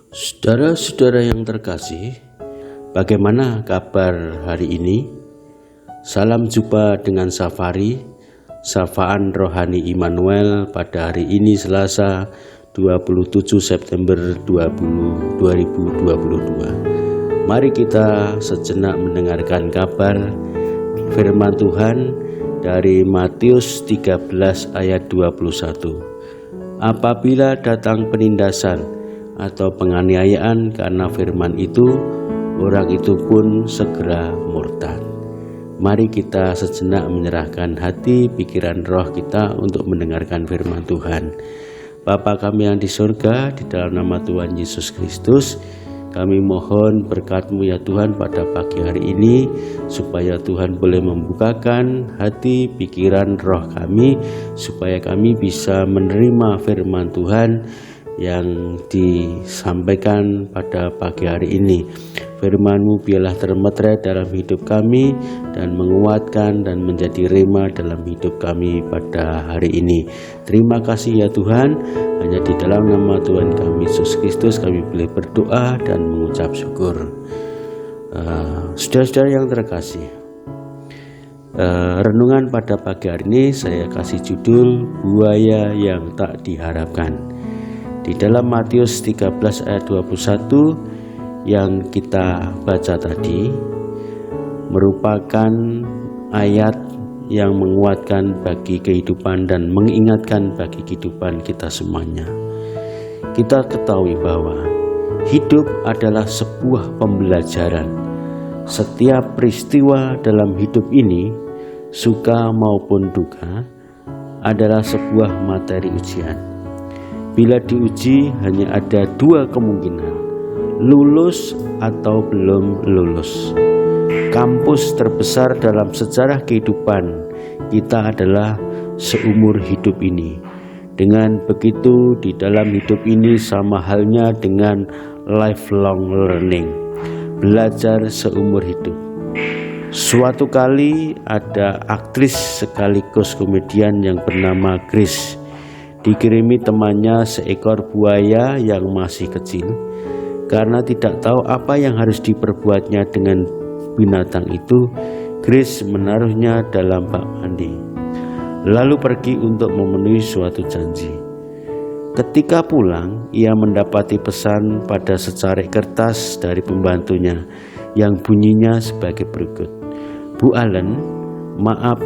Saudara-saudara yang terkasih, bagaimana kabar hari ini? Salam jumpa dengan Safari, Sapaan Rohani Immanuel pada hari ini Selasa 27 September 2022. Mari kita sejenak mendengarkan kabar firman Tuhan dari Matius 13 ayat 21. Apabila datang penindasan atau penganiayaan karena firman itu, orang itu pun segera murtad. Mari kita sejenak menyerahkan hati, pikiran, roh kita untuk mendengarkan firman Tuhan. Bapa kami yang di surga, di dalam nama Tuhan Yesus Kristus, kami mohon berkat-Mu ya Tuhan pada pagi hari ini, supaya Tuhan boleh membukakan hati, pikiran, roh kami, supaya kami bisa menerima firman Tuhan yang disampaikan pada pagi hari ini. Firman-Mu biarlah termeterai dalam hidup kami dan menguatkan dan menjadi rema dalam hidup kami pada hari ini. Terima kasih ya Tuhan, hanya di dalam nama Tuhan kami Yesus Kristus kami boleh berdoa dan mengucap syukur. Saudara-saudara yang terkasih, renungan pada pagi hari ini saya kasih judul buaya yang tak diharapkan. Di dalam Matius 13 ayat 21 yang kita baca tadi merupakan ayat yang menguatkan bagi kehidupan dan mengingatkan bagi kehidupan kita semuanya. Kita ketahui bahwa hidup adalah sebuah pembelajaran. Setiap peristiwa dalam hidup ini, suka maupun duka, adalah sebuah materi ujian. Bila diuji hanya ada dua kemungkinan, lulus atau belum lulus. Kampus terbesar dalam sejarah kehidupan kita adalah seumur hidup ini. Dengan begitu di dalam hidup ini sama halnya dengan lifelong learning, belajar seumur hidup. Suatu kali ada aktris sekaligus komedian yang bernama Grace dikirimi temannya seekor buaya yang masih kecil. Karena tidak tahu apa yang harus diperbuatnya dengan binatang itu, Grace menaruhnya dalam bak mandi, lalu pergi untuk memenuhi suatu janji. Ketika pulang, ia mendapati pesan pada secari kertas dari pembantunya yang bunyinya sebagai berikut. Bu Allen, maaf,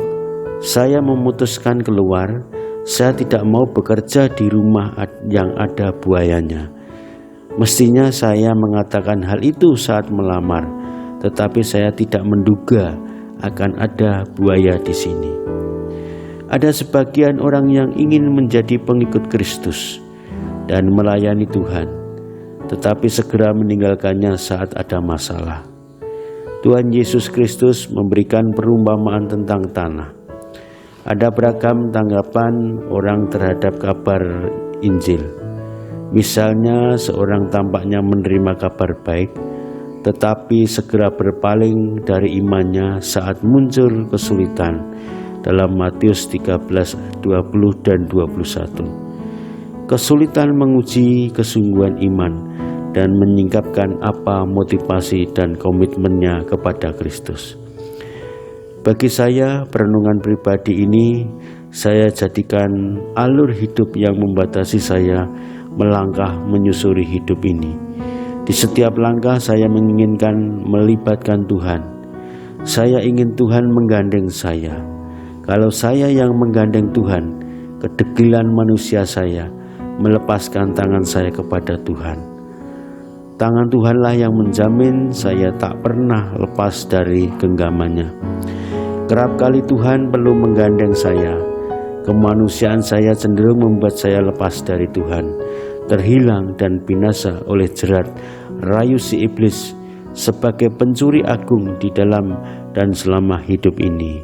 saya memutuskan keluar. Saya tidak mau bekerja di rumah yang ada buayanya. Mestinya saya mengatakan hal itu saat melamar, tetapi saya tidak menduga akan ada buaya di sini. Ada sebagian orang yang ingin menjadi pengikut Kristus dan melayani Tuhan, tetapi segera meninggalkannya saat ada masalah. Tuhan Yesus Kristus memberikan perumpamaan tentang tanah. Ada beragam tanggapan orang terhadap kabar Injil. Misalnya seorang tampaknya menerima kabar baik, tetapi segera berpaling dari imannya saat muncul kesulitan dalam Matius 13 ayat 20 dan 21. Kesulitan menguji kesungguhan iman dan menyingkapkan apa motivasi dan komitmennya kepada Kristus. Bagi saya, perenungan pribadi ini saya jadikan alur hidup yang membatasi saya melangkah menyusuri hidup ini. Di setiap langkah saya menginginkan melibatkan Tuhan. Saya ingin Tuhan menggandeng saya. Kalau saya yang menggandeng Tuhan, kedegilan manusia saya melepaskan tangan saya kepada Tuhan. Tangan Tuhanlah yang menjamin saya tak pernah lepas dari genggamannya. Kerap kali Tuhan perlu menggandeng saya. Kemanusiaan saya cenderung membuat saya lepas dari Tuhan, terhilang dan binasa oleh jerat rayu si iblis sebagai pencuri agung di dalam dan selama hidup ini.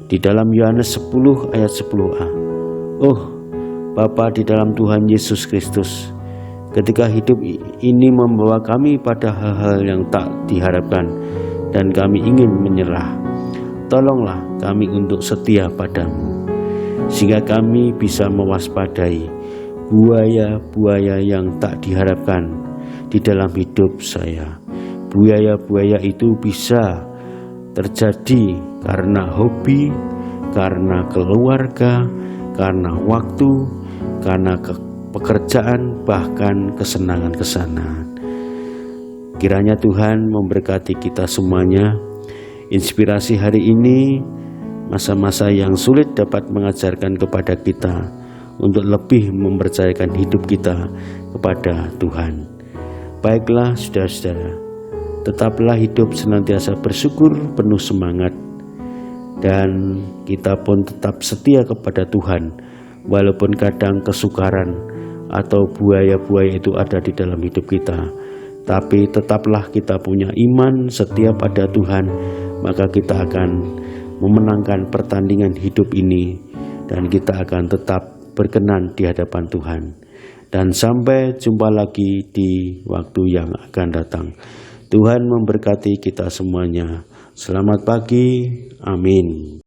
Di dalam Yohanes 10 ayat 10a, oh Bapa di dalam Tuhan Yesus Kristus, ketika hidup ini membawa kami pada hal-hal yang tak diharapkan dan kami ingin menyerah, tolonglah kami untuk setia padamu, sehingga kami bisa mewaspadai buaya-buaya yang tak diharapkan di dalam hidup saya. Buaya-buaya itu bisa terjadi karena hobi, karena keluarga, karena waktu, karena pekerjaan, bahkan kesenangan-kesenangan. Kiranya Tuhan memberkati kita semuanya. Inspirasi hari ini, masa-masa yang sulit dapat mengajarkan kepada kita untuk lebih mempercayakan hidup kita kepada Tuhan. Baiklah saudara-saudara, tetaplah hidup senantiasa bersyukur, penuh semangat, dan kita pun tetap setia kepada Tuhan walaupun kadang kesukaran atau buaya-buaya itu ada di dalam hidup kita. Tapi tetaplah kita punya iman setia pada Tuhan, maka kita akan memenangkan pertandingan hidup ini dan kita akan tetap berkenan di hadapan Tuhan. Dan sampai jumpa lagi di waktu yang akan datang. Tuhan memberkati kita semuanya. Selamat pagi. Amin.